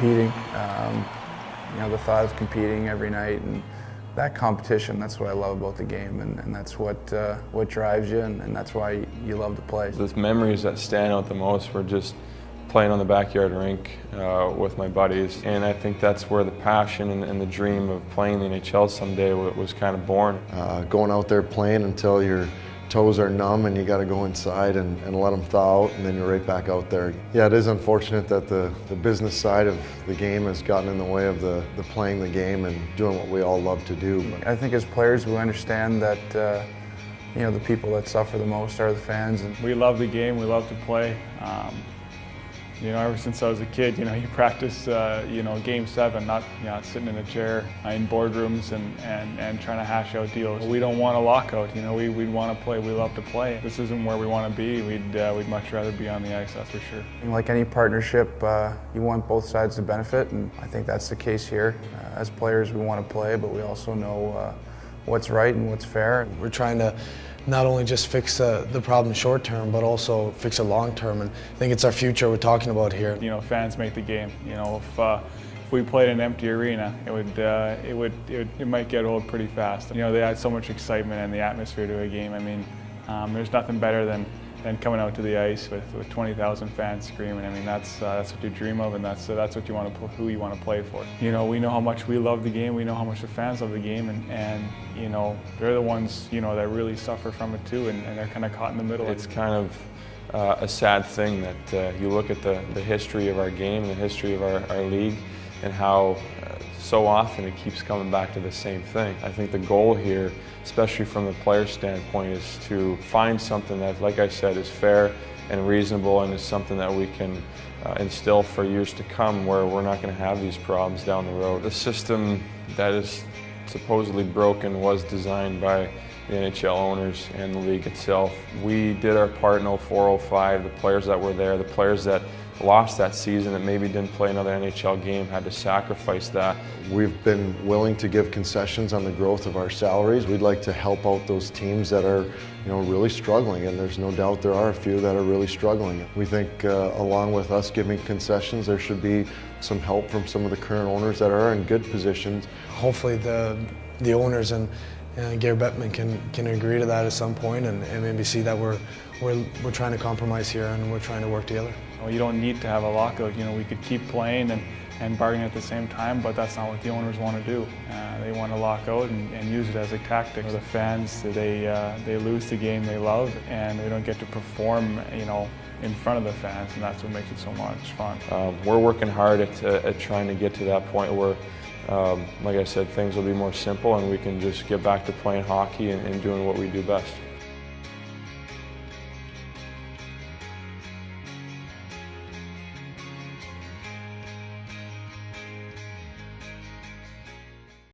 competing. The thought of competing every night and that competition, that's what I love about the game, and that's what drives you, and that's why you love to play. The memories that stand out the most were just playing on the backyard rink with my buddies, and I think that's where the passion and the dream of playing the NHL someday was kind of born. Going out there playing until your toes are numb and you got to go inside and let them thaw out, and then you're right back out there. Yeah, it is unfortunate that the business side of the game has gotten in the way of the playing the game and doing what we all love to do. I think as players we understand that the people that suffer the most are the fans. And we love the game, we love to play. Ever since I was a kid, you practice, Game 7, not sitting in a chair in boardrooms and trying to hash out deals. We don't want a lockout. We'd want to play. We love to play. This isn't where we want to be. We'd much rather be on the ice, that's for sure. Like any partnership, you want both sides to benefit, and I think that's the case here. As players, we want to play, but we also know what's right and what's fair. We're trying to not only just fix the problem short term, but also fix it long term, and I think it's our future we're talking about here. Fans make the game. If we played an empty arena, it might get old pretty fast. They add so much excitement and the atmosphere to a game. There's nothing better than coming out to the ice with 20,000 fans screaming. That's what you dream of, and that's what you want to, who you want to play for. We know how much we love the game. We know how much the fans love the game, and they're the ones that really suffer from it too, and they're kind of caught in the middle. It's kind of a sad thing that you look at the history of our game, the history of our league, and how so often it keeps coming back to the same thing. I think the goal here, especially from the player standpoint, is to find something that, like I said, is fair and reasonable, and is something that we can instill for years to come, where we're not going to have these problems down the road. The system that is supposedly broken was designed by the NHL owners and the league itself. We did our part in 04-05. The players that were there, the players that lost that season that maybe didn't play another NHL game, had to sacrifice that. We've been willing to give concessions on the growth of our salaries. We'd like to help out those teams that are really struggling, and there's no doubt there are a few that are really struggling. We think along with us giving concessions, there should be some help from some of the current owners that are in good positions. Hopefully the owners and Gary Bettman can agree to that at some point, and maybe see that we're trying to compromise here and we're trying to work together. You don't need to have a lockout. We could keep playing and bargaining at the same time, but that's not what the owners want to do. They want to lock out and use it as a tactic. The fans, they lose the game they love, and they don't get to perform, in front of the fans, and that's what makes it so much fun. We're working hard at trying to get to that point where, like I said, things will be more simple and we can just get back to playing hockey and doing what we do best.